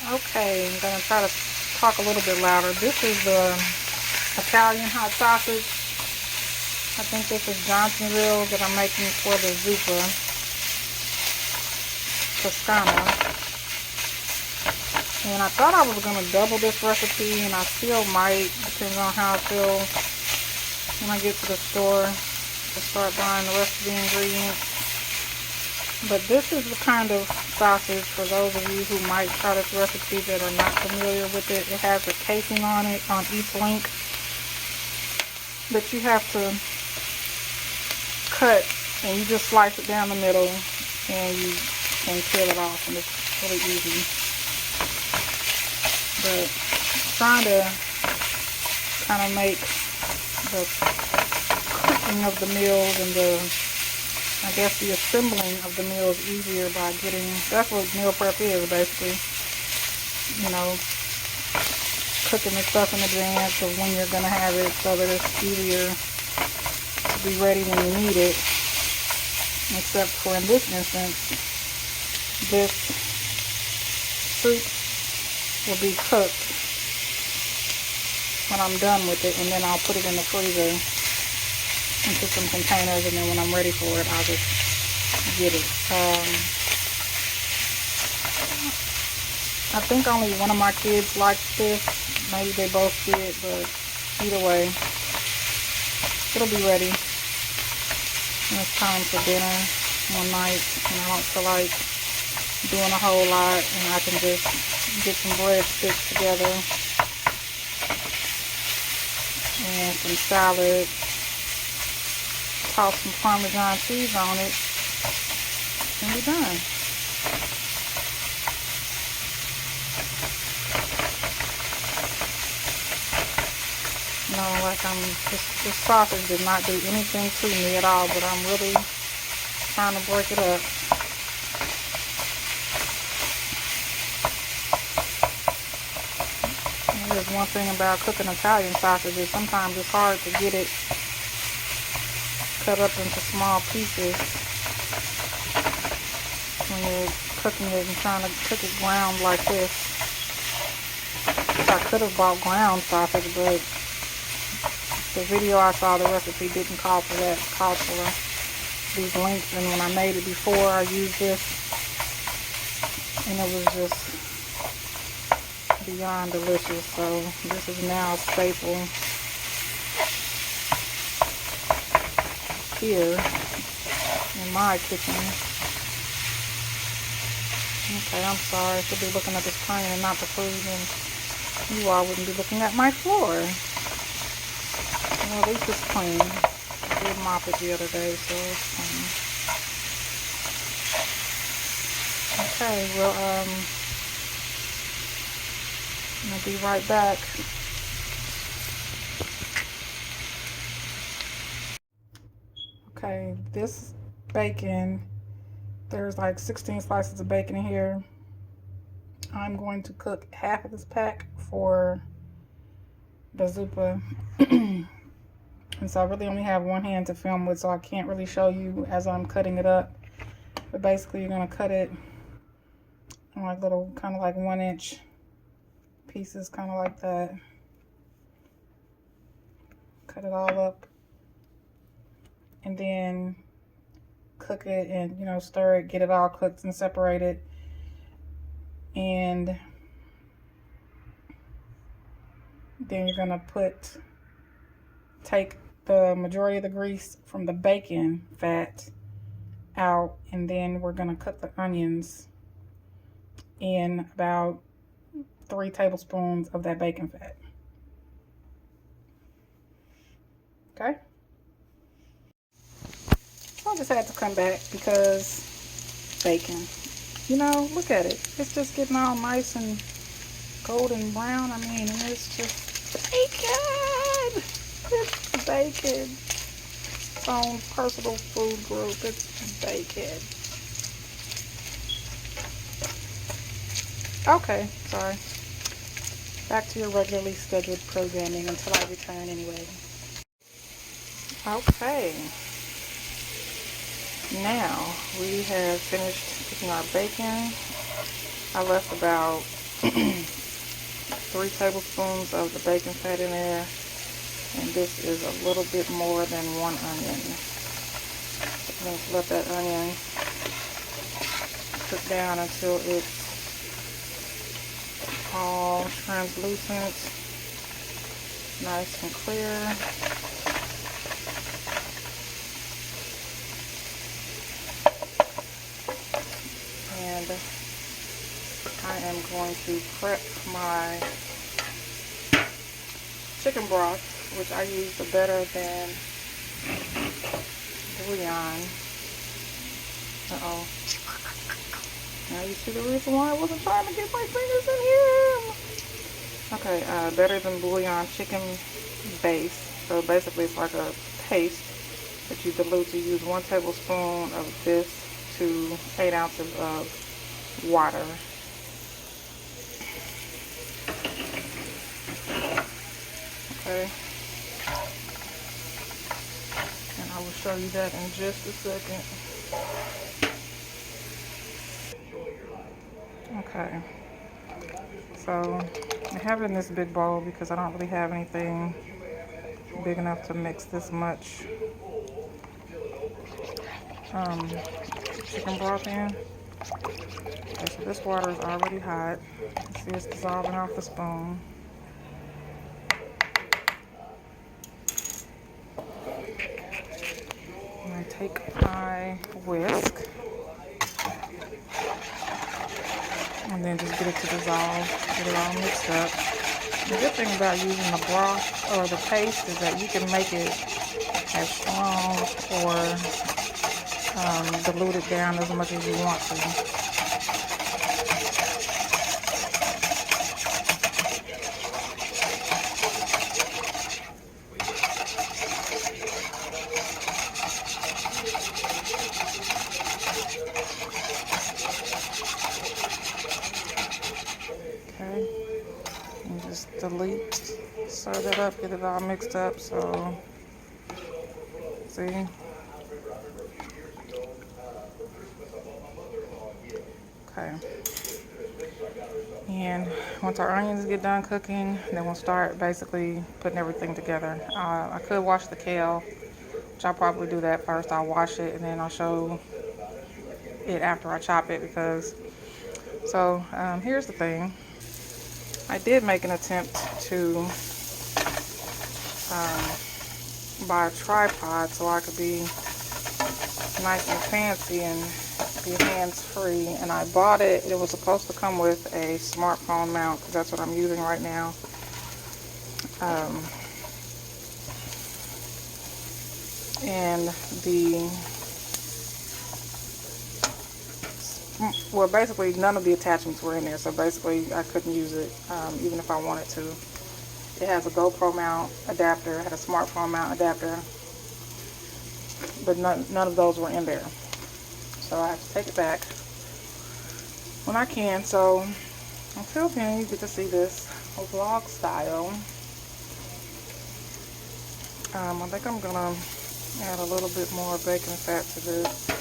Okay, I'm gonna try to talk a little bit louder. This is the Italian hot sausage. I think this is Johnsonville that I'm making for the Zuppa Toscana. And I thought I was gonna double this recipe, and I still might, depending on how I feel when I get to the store to start buying the rest of the ingredients. But this is the kind of sausage, for those of you who might try this recipe that are not familiar with it. It has a casing on it on each link that you have to cut, and you just slice it down the middle and you can peel it off, and it's really easy. But trying to kind of make the cooking of the meals and I guess the assembling of the meals easier by getting, that's what meal prep is basically, you know, cooking the stuff in advance of when you're going to have it so that it's easier to be ready when you need it. Except for in this instance, this soup will be cooked when I'm done with it, and then I'll put it in the freezer into some containers, and then when I'm ready for it, I'll just get it. I think only one of my kids likes this. Maybe they both did, but either way, it'll be ready when it's time for dinner one night, and I don't feel like doing a whole lot, and I can just get some breadsticks together and some salad. Toss some Parmesan cheese on it, and we're done. You know, like this sausage did not do anything to me at all, but I'm really trying to break it up. And there's one thing about cooking Italian sausage is sometimes it's hard to get it cut up into small pieces when you're cooking it and trying to cook it ground like this. I could have bought ground sausage, but the video I saw, the recipe didn't call for that. It called for these links, and when I made it before, I used this, and it was just beyond delicious. So this is now a staple here in my kitchen. Okay, I'm sorry. I should be looking at the screen and not the food, and you all wouldn't be looking at my floor. Well, at least it's clean. I did mop it the other day, so it's clean. Okay, well, I'm gonna be right back. Okay, this bacon, there's like 16 slices of bacon in here. I'm going to cook half of this pack for the Zuppa. And so I really only have one hand to film with, so I can't really show you as I'm cutting it up. But basically you're gonna cut it in like little, kind of like 1-inch pieces, kind of like that. Cut it all up. And then cook it and, you know, stir it, get it all cooked and separated. And then you're gonna take the majority of the grease from the bacon fat out, and then we're gonna cook the onions in about 3 tablespoons of that bacon fat. Okay? I just had to come back because bacon. You know, look at it. It's just getting all nice and golden brown. I mean, and it's just bacon. It's bacon. Its own personal food group. It's bacon. Okay, sorry. Back to your regularly scheduled programming until I return anyway. Okay. Now we have finished cooking our bacon. I left about 3 tablespoons of the bacon fat in there, and this is a little bit more than 1 onion. I'm going to let that onion cook down until it's all translucent, nice and clear. And I am going to prep my chicken broth, which I use the better than bouillon. Uh-oh. Now you see the reason why I wasn't trying to get my fingers in here. Okay, better than bouillon chicken base. So basically it's like a paste that you dilute. You use 1 tablespoon of this to 8 ounces of water. Okay. And I will show you that in just a second. Okay. So I have it in this big bowl because I don't really have anything big enough to mix this much chicken broth in. Okay, so this water is already hot. You see it's dissolving off the spoon. I'm going to take my whisk and then just get it to dissolve, get it all mixed up. The good thing about using the broth or the paste is that you can make it as strong or dilute it down as much as you want to. Okay, and just delete, stir that up, get it all mixed up. So, see? Okay. And once our onions get done cooking, then we'll start basically putting everything together. I could wash the kale, which I'll probably do that first. I'll wash it and then I'll show it after I chop it because, so here's the thing. I did make an attempt to buy a tripod so I could be nice and fancy and be hands-free, and I bought it. It was supposed to come with a smartphone mount because that's what I'm using right now. And well, basically none of the attachments were in there, so basically I couldn't use it even if I wanted to. It has a GoPro mount adapter, it had a smartphone mount adapter, but none of those were in there. So I have to take it back when I can. So until then, you get to see this vlog style. I think I'm gonna add a little bit more bacon fat to this.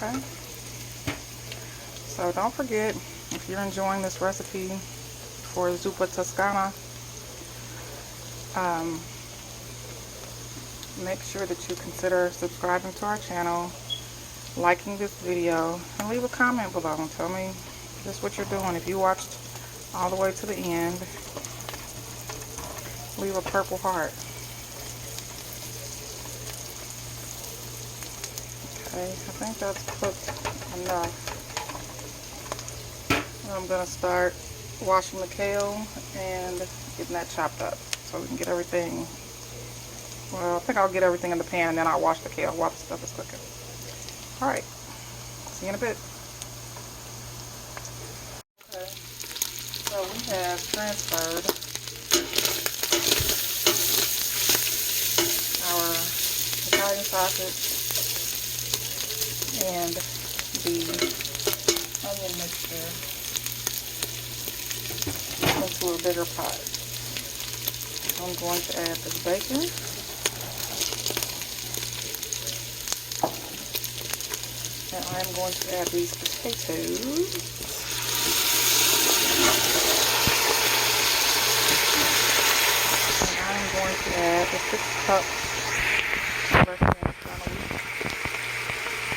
Okay, so don't forget, if you're enjoying this recipe for Zuppa Toscana, make sure that you consider subscribing to our channel, liking this video, and leave a comment below and tell me just what you're doing. If you watched all the way to the end, leave a purple heart. Okay, I think that's cooked enough. I'm going to start washing the kale and getting that chopped up. so we can get everything. Well, I think I'll get everything in the pan and then I'll wash the kale while the stuff is cooking. Alright, see you in a bit. Okay, so we have transferred our Italian sausage and the onion mixture into a bigger pot. I'm going to add the bacon. And I'm going to add these potatoes. And I'm going to add the 6 cups.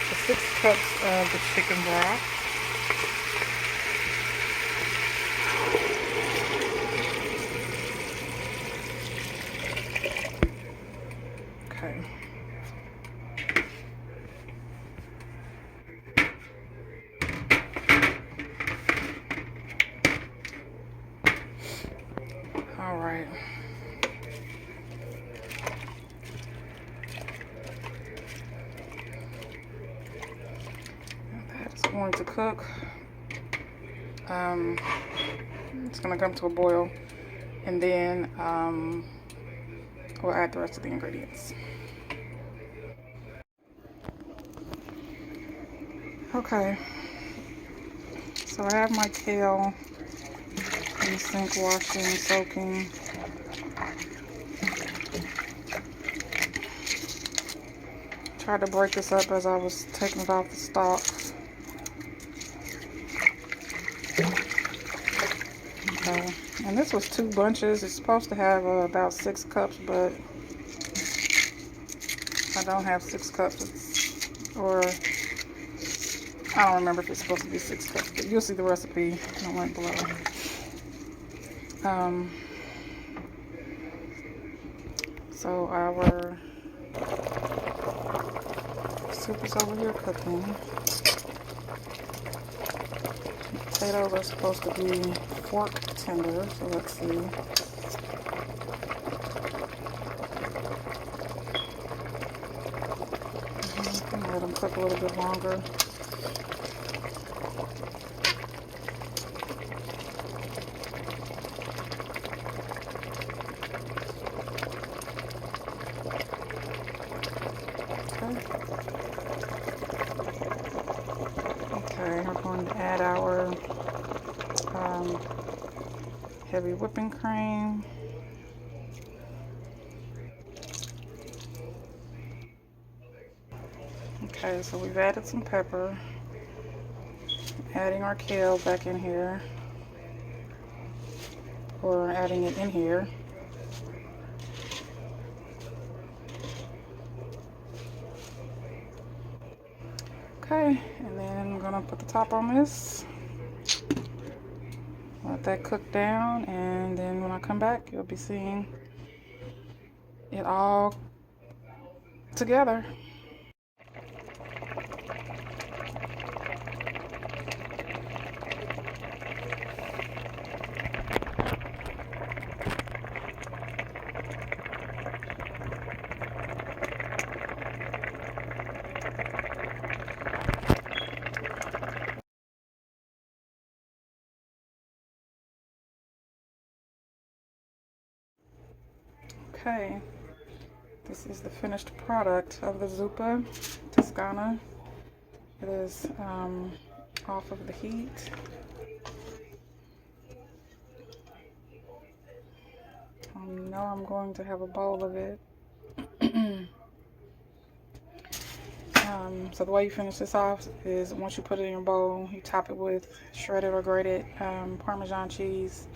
The 6 cups of the chicken broth. Okay. All right. That's going to cook. It's going to come to a boil, and then we'll add the rest of the ingredients. Okay, so I have my kale in the sink washing, soaking. Tried to break this up as I was taking it off the stalks. Okay, and this was 2 bunches. It's supposed to have about 6 cups, but I don't have 6 cups. Or I don't remember if it's supposed to be 6 cups, but you'll see the recipe in the link below. So our soup is over here cooking. Potatoes are supposed to be fork tender, so let's see. I'm gonna let them cook a little bit longer. Okay, we're going to add our heavy whipping cream. Okay, so we've added some pepper. Adding our kale back in here, or adding it in here. Okay, and then I'm gonna put the top on this. Let that cook down, and then when I come back, you'll be seeing it all together. Okay, this is the finished product of the Zuppa Toscana. It is off of the heat. I know I'm going to have a bowl of it. So the way you finish this off is once you put it in your bowl, you top it with shredded or grated Parmesan cheese.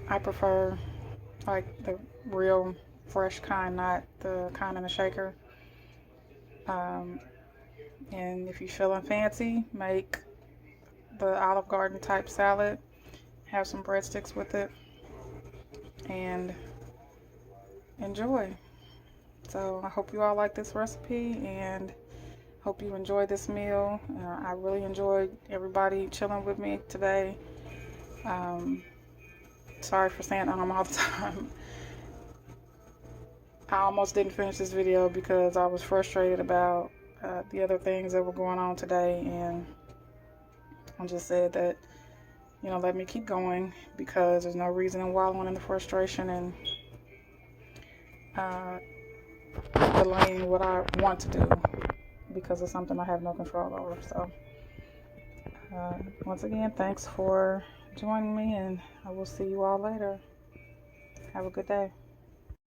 I prefer like the real fresh kind, not the kind in a shaker. And if you're feeling fancy, make the Olive Garden type salad. Have some breadsticks with it and enjoy. So I hope you all like this recipe and hope you enjoyed this meal. I really enjoyed everybody chilling with me today. Sorry for saying all the time. I almost didn't finish this video because I was frustrated about the other things that were going on today, and I just said that, you know, let me keep going because there's no reason in wallowing in the frustration and delaying what I want to do because it's something I have no control over. So once again, thanks for joining me, and I will see you all later. Have a good day.